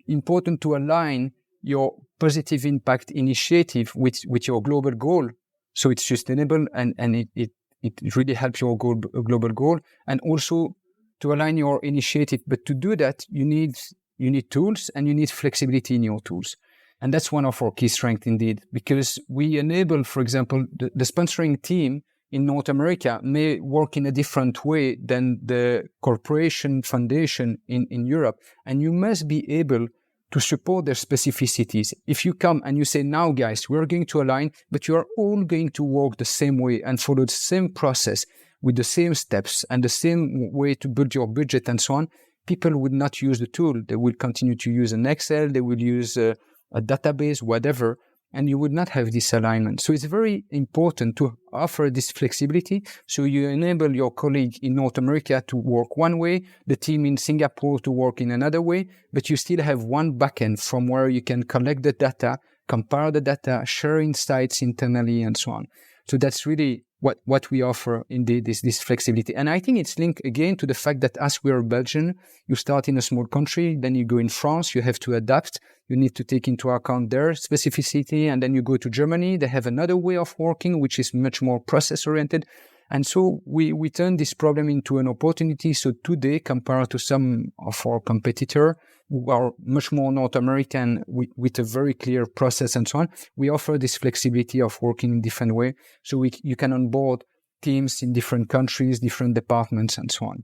important to align your positive impact initiative with your global goal. So it's sustainable and it really helps your global goal, and also to align your initiative. But to do that, you need tools and you need flexibility in your tools. And that's one of our key strengths indeed, because we enable, for example, the sponsoring team in North America may work in a different way than the corporation foundation in Europe. And you must be able to support their specificities. If you come and you say, now guys, we're going to align, but you are all going to work the same way and follow the same process with the same steps and the same way to build your budget and so on, people would not use the tool. They will continue to use an Excel, they will use a database, whatever, and you would not have this alignment. So it's very important to offer this flexibility. So you enable your colleague in North America to work one way, the team in Singapore to work in another way, but you still have one backend from where you can collect the data, compare the data, share insights internally, and so on. So that's really what we offer indeed, is this flexibility. And I think it's linked again to the fact that as we are Belgian, you start in a small country, then you go in France, you have to adapt, you need to take into account their specificity, and then you go to Germany, they have another way of working, which is much more process-oriented. And so we turn this problem into an opportunity. So today, compared to some of our competitors who are much more North American with a very clear process and so on, we offer this flexibility of working in different way. So you can onboard teams in different countries, different departments and so on,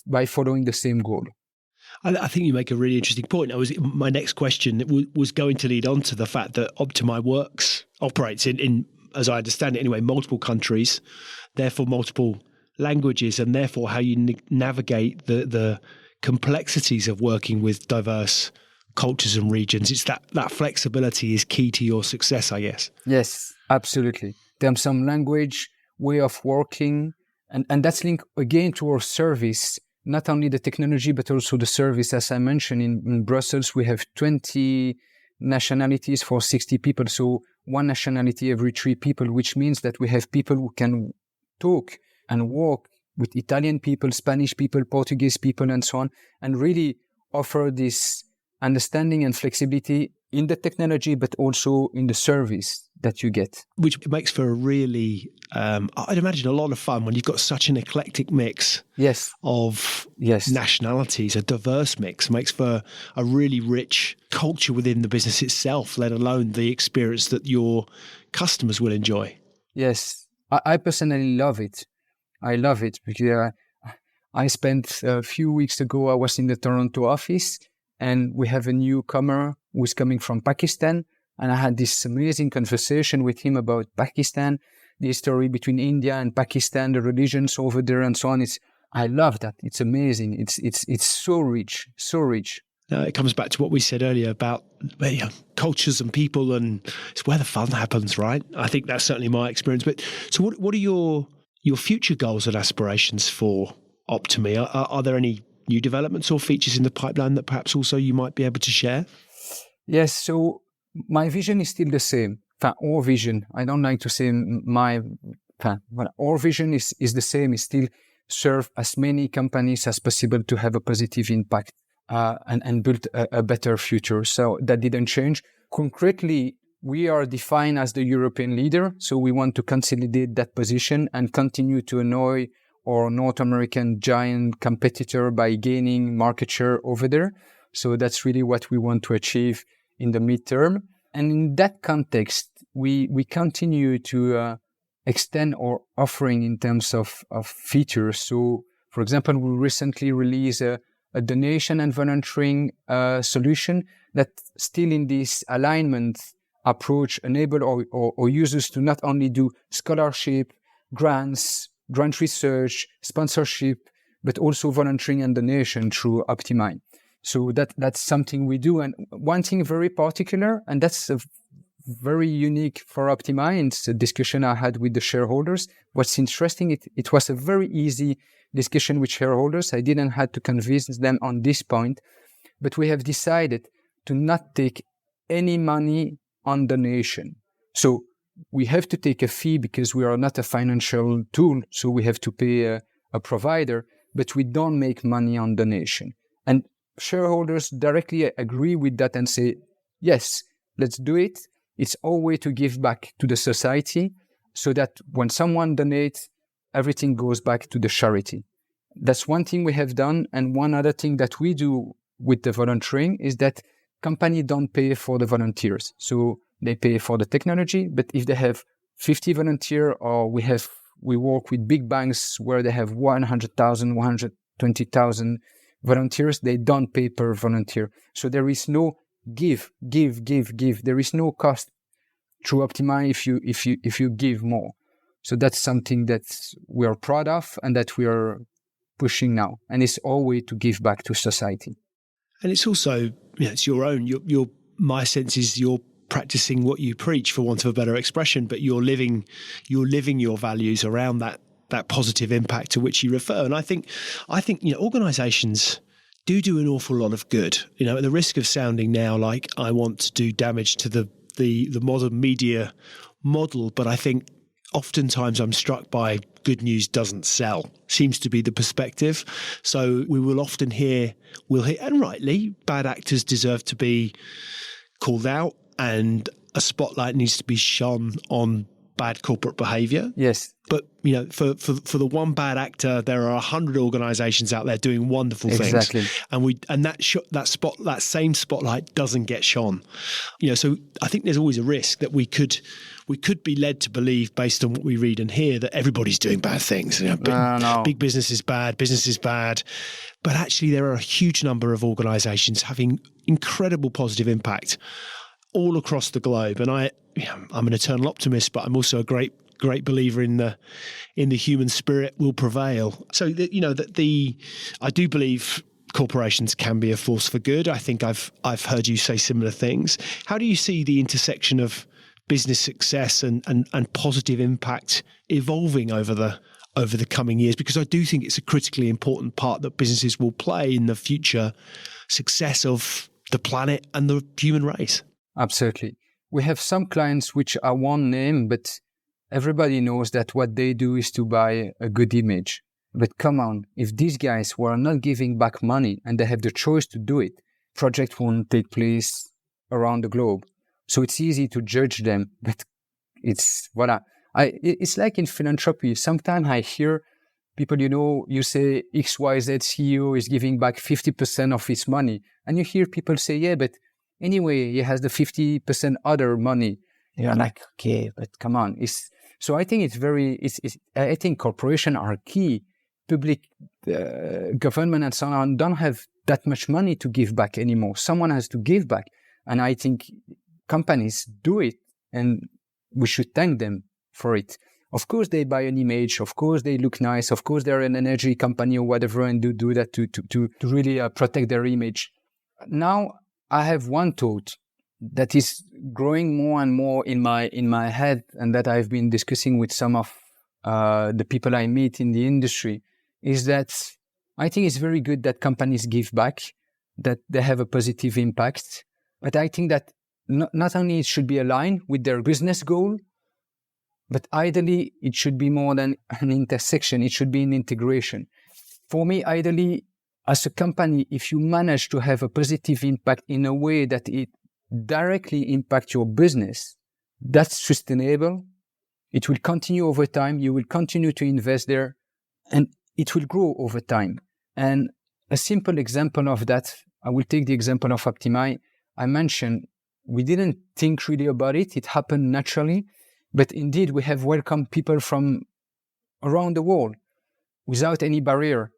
by following the same goal. I think you make a really interesting point. My next question was going to lead on to the fact that Optimy operates in, as I understand it anyway, multiple countries, therefore multiple languages, and therefore how you navigate the complexities of working with diverse cultures and regions. It's that flexibility is key to your success, I guess. Yes, absolutely. There's some language, way of working, And that's linked again to our service, not only the technology, but also the service. As I mentioned, in Brussels, we have 20 nationalities for 60 people. So one nationality every 3 people, which means that we have people who can talk and work with Italian people, Spanish people, Portuguese people, and so on, and really offer this understanding and flexibility in the technology, but also in the service that you get. Which makes for a really, I'd imagine, a lot of fun when you've got such an eclectic mix of nationalities, a diverse mix. Makes for a really rich culture within the business itself, let alone the experience that your customers will enjoy. Yes, I personally love it. I love it because I spent a few weeks ago, I was in the Toronto office, and we have a newcomer who's coming from Pakistan. And I had this amazing conversation with him about Pakistan, the history between India and Pakistan, the religions over there, and so on. I love that. It's amazing. It's so rich, so rich. It comes back to what we said earlier about cultures and people, and it's where the fun happens, right? I think that's certainly my experience. But so what are your future goals and aspirations for Optimy? Are there any new developments or features in the pipeline that perhaps also you might be able to share? Yes, so my vision is still the same. Our vision, I don't like to say our vision is the same, is still serve as many companies as possible to have a positive impact and build a better future. So that didn't change. Concretely, we are defined as the European leader, so we want to consolidate that position and continue to annoy our North American giant competitor by gaining market share over there. So that's really what we want to achieve in the midterm. And in that context, we continue to extend our offering in terms of features. So, for example, we recently released a donation and volunteering solution that still in this alignment approach enable our users to not only do scholarship, grants, grant research, sponsorship, but also volunteering and donation through Optimy. So that's something we do. And one thing very particular, and that's very unique for Optimy, and it's a discussion I had with the shareholders. What's interesting, it was a very easy discussion with shareholders. I didn't have to convince them on this point, but we have decided to not take any money on donation. So we have to take a fee because we are not a financial tool, so we have to pay a provider, but we don't make money on donation. And shareholders directly agree with that and say, yes, let's do it. It's our way to give back to the society so that when someone donates, everything goes back to the charity. That's one thing we have done. And one other thing that we do with the volunteering is that companies don't pay for the volunteers. So they pay for the technology, but if they have 50 volunteers, or we work with big banks where they have 100,000, 120,000 volunteers, they don't pay per volunteer. So there is no give. There is no cost through Optimy if you give more. So that's something that we are proud of and that we are pushing now. And it's our way to give back to society. And it's also, it's your own. My sense is you're practicing what you preach, for want of a better expression, but you're living your values around that positive impact to which you refer. And I think organizations do an awful lot of good. At the risk of sounding now like I want to do damage to the modern media model, but I think oftentimes I'm struck by good news doesn't sell, seems to be the perspective. So we will often hear, and rightly, bad actors deserve to be called out, and a spotlight needs to be shone on bad corporate behavior. Yes. But, for the one bad actor, there are 100 organizations out there doing wonderful things. Exactly. And that same spotlight doesn't get shone. So I think there's always a risk that we could be led to believe, based on what we read and hear, that everybody's doing bad things. Big business is bad, business is bad. But actually there are a huge number of organizations having incredible positive impact all across the globe. And I'm an eternal optimist, but I'm also a great believer in the human spirit will prevail. So I do believe corporations can be a force for good. I think I've heard you say similar things. How do you see the intersection of business success and positive impact evolving over over the coming years? Because I do think it's a critically important part that businesses will play in the future success of the planet and the human race. Absolutely. We have some clients which are one name, but everybody knows that what they do is to buy a good image. But come on, if these guys were not giving back money and they have the choice to do it, project won't take place around the globe. So it's easy to judge them, but it's it's like in philanthropy. Sometimes I hear people, you say XYZ CEO is giving back 50% of his money. And you hear people say, yeah, but anyway, he has the 50% other money. You're like, okay, but come on. So I think I think corporations are key. Public government and so on don't have that much money to give back anymore. Someone has to give back. And I think companies do it, and we should thank them for it. Of course, they buy an image. Of course, they look nice. Of course, they're an energy company or whatever and do that to really protect their image. Now, I have one thought that is growing more and more in my head, and that I've been discussing with some of the people I meet in the industry, is that I think it's very good that companies give back, that they have a positive impact. But I think that not only it should be aligned with their business goal, but ideally it should be more than an intersection. It should be an integration. For me, ideally, as a company, if you manage to have a positive impact in a way that it directly impacts your business, that's sustainable. It will continue over time. You will continue to invest there, and it will grow over time. And a simple example of that, I will take the example of Optimy. I mentioned we didn't think really about it. It happened naturally. But indeed, we have welcomed people from around the world without any barrier.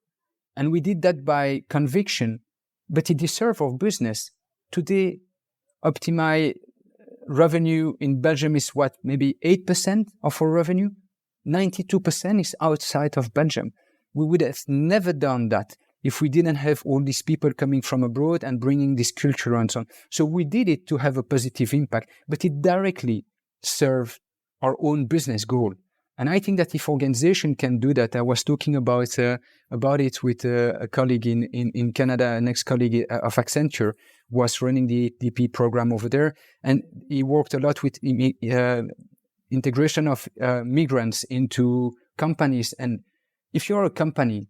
And we did that by conviction, but it deserves our business. Today, Optimy revenue in Belgium is what, maybe 8% of our revenue? 92% is outside of Belgium. We would have never done that if we didn't have all these people coming from abroad and bringing this culture and so on. So we did it to have a positive impact, but it directly served our own business goal. And I think that if organization can do that, I was talking about it with a colleague in Canada, an ex-colleague of Accenture, was running the DP program over there. And he worked a lot with integration of migrants into companies. And if you're a company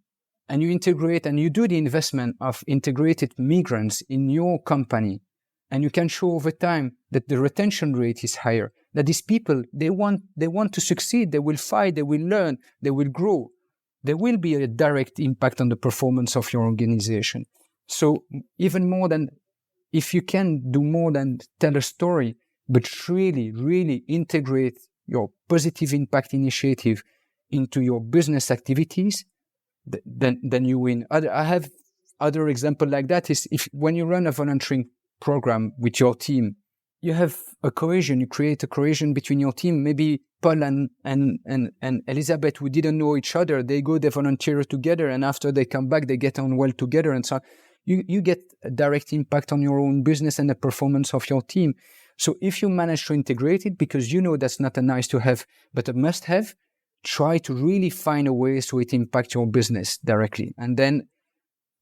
and you integrate and you do the investment of integrated migrants in your company, and you can show over time that the retention rate is higher, that these people, they want to succeed, they will fight, they will learn, they will grow. There will be a direct impact on the performance of your organization. So even more than, if you can do more than tell a story, but really, really integrate your positive impact initiative into your business activities, then you win. I have other example like that is when you run a volunteering program with your team, you have a cohesion, you create a cohesion between your team. Maybe Paul and Elizabeth, who didn't know each other, they volunteer together, and after they come back, they get on well together, and so on. You get a direct impact on your own business and the performance of your team. So if you manage to integrate it, because you know that's not a nice to have, but a must have, try to really find a way so it impacts your business directly. And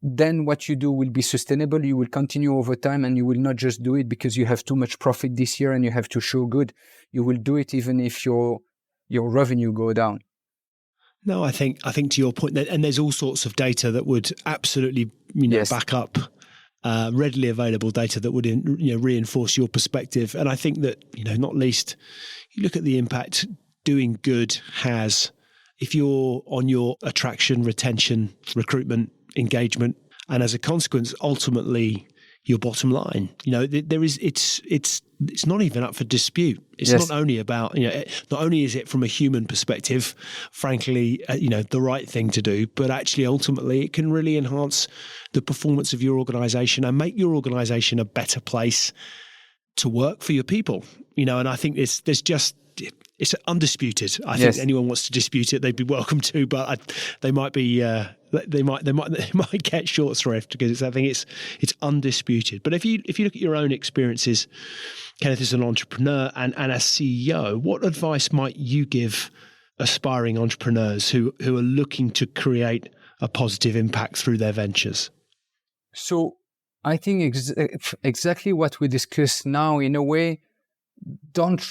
then what you do will be sustainable. You will continue over time, and you will not just do it because you have too much profit this year and you have to show good. You will do it even if your revenue go down. No, I think to your point, and there's all sorts of data that would absolutely Yes. back up readily available data that would reinforce your perspective. And I think that not least, you look at the impact doing good has if you're on your attraction, retention, recruitment, engagement, and as a consequence, ultimately your bottom line. It's not even up for dispute. It's Yes. not only about not only is it from a human perspective, frankly, the right thing to do, but actually ultimately it can really enhance the performance of your organization and make your organization a better place to work for your people. And I think it's undisputed. I Yes. think anyone wants to dispute it, they'd be welcome to, but they might be they might get short shrift because I think it's undisputed. But if you look at your own experiences, Kenneth, as an entrepreneur and as CEO, what advice might you give aspiring entrepreneurs who are looking to create a positive impact through their ventures? So I think exactly what we discussed now, in a way, don't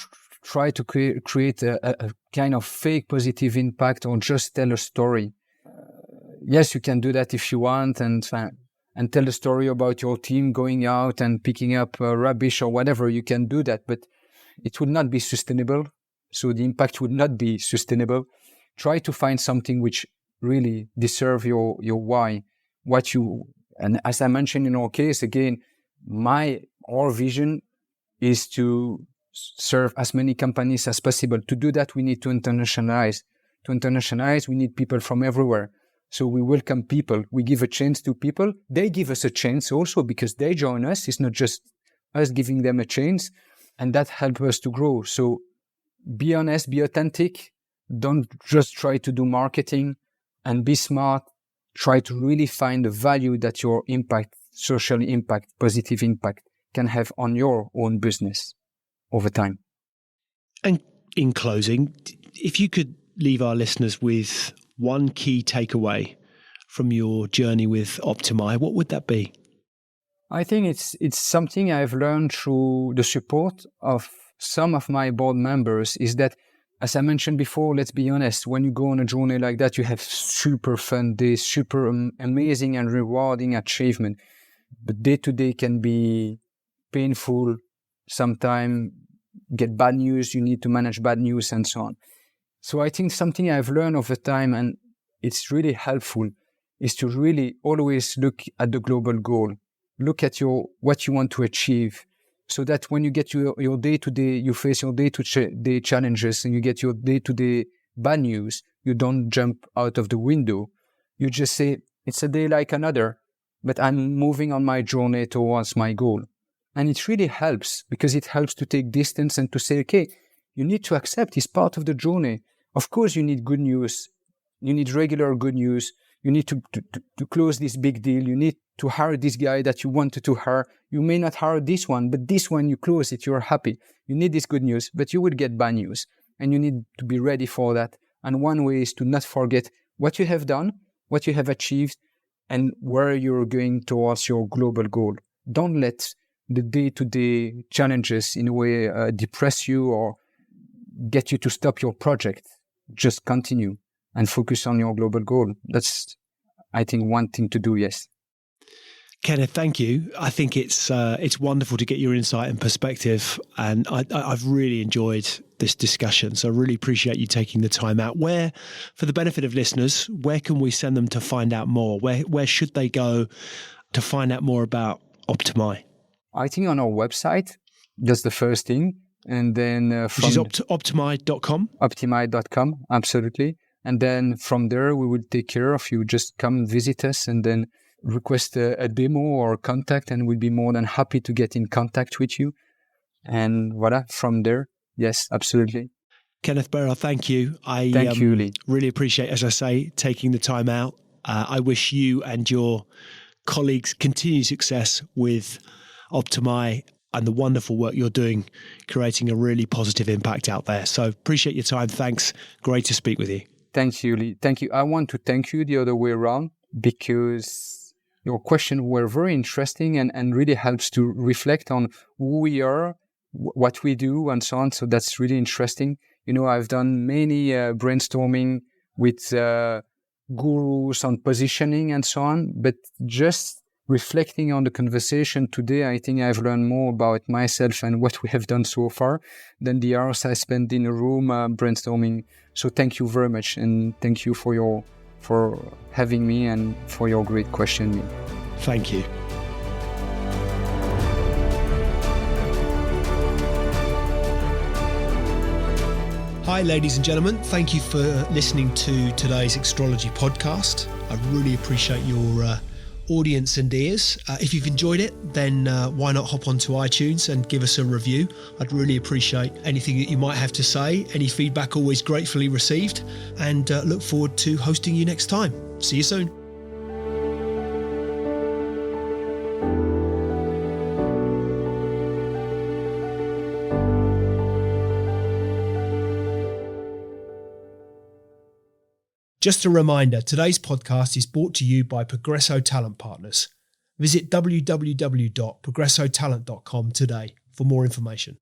try to create a kind of fake positive impact or just tell a story. Yes, you can do that if you want, and tell a story about your team going out and picking up rubbish or whatever. You can do that, but it would not be sustainable. So the impact would not be sustainable. Try to find something which really deserve your why, and as I mentioned in our case, again, our vision is to serve as many companies as possible. To do that, we need to internationalize. To internationalize, we need people from everywhere. So we welcome people. We give a chance to people. They give us a chance also because they join us. It's not just us giving them a chance. And that helps us to grow. So be honest, be authentic. Don't just try to do marketing, and be smart. Try to really find the value that your impact, social impact, positive impact can have on your own business over time. And in closing, if you could leave our listeners with one key takeaway from your journey with Optimy, what would that be? I think it's something I've learned through the support of some of my board members, is that, as I mentioned before, let's be honest, when you go on a journey like that, you have super fun days, super amazing and rewarding achievement. But day to day can be painful. Sometimes get bad news, you need to manage bad news and so on. So I think something I've learned over time, and it's really helpful, is to really always look at the global goal. Look at what you want to achieve, so that when you get your day-to-day, you face your day-to-day challenges and you get your day-to-day bad news, you don't jump out of the window. You just say, it's a day like another, but I'm moving on my journey towards my goal. And it really helps, because it helps to take distance and to say, okay, you need to accept it's part of the journey. Of course, you need good news. You need regular good news. You need to close this big deal. You need to hire this guy that you wanted to hire. You may not hire this one, but this one, you close it, you're happy. You need this good news, but you will get bad news. And you need to be ready for that. And one way is to not forget what you have done, what you have achieved, and where you're going towards your global goal. Don't let the day-to-day challenges in a way depress you or get you to stop your project. Just continue and focus on your global goal. That's, I think, one thing to do, yes. Kenneth, thank you. I think it's wonderful to get your insight and perspective, and I've really enjoyed this discussion. So I really appreciate you taking the time out. Where, for the benefit of listeners, where can we send them to find out more? Where should they go to find out more about Optimy? I think on our website, that's the first thing. And then which is optimy.com? Optimy.com, absolutely. And then from there, we will take care of you. Just come visit us and then request a demo or contact, and we'll be more than happy to get in contact with you. And voila, from there, yes, absolutely. Kenneth Bérard, thank you. Thank you, Lee. Really appreciate, as I say, taking the time out. I wish you and your colleagues continued success with Optimy and the wonderful work you're doing, creating a really positive impact out there. So appreciate your time. Thanks. Great to speak with you. Thank you, Lee. Thank you. I want to thank you the other way around, because your questions were very interesting and really helps to reflect on who we are, what we do, and so on. So that's really interesting. You know, I've done many brainstorming with gurus on positioning and so on, but just reflecting on the conversation today, I think I've learned more about myself and what we have done so far than the hours I spent in a room brainstorming. So thank you very much, and thank you for having me and for your great question. Thank you. Hi, ladies and gentlemen. Thank you for listening to today's Extrology podcast. I really appreciate your audience and ears. If you've enjoyed it, then why not hop onto iTunes and give us a review? I'd really appreciate anything that you might have to say. Any feedback always gratefully received, and look forward to hosting you next time. See you soon. Just a reminder, today's podcast is brought to you by Progresso Talent Partners. Visit www.progressotalent.com today for more information.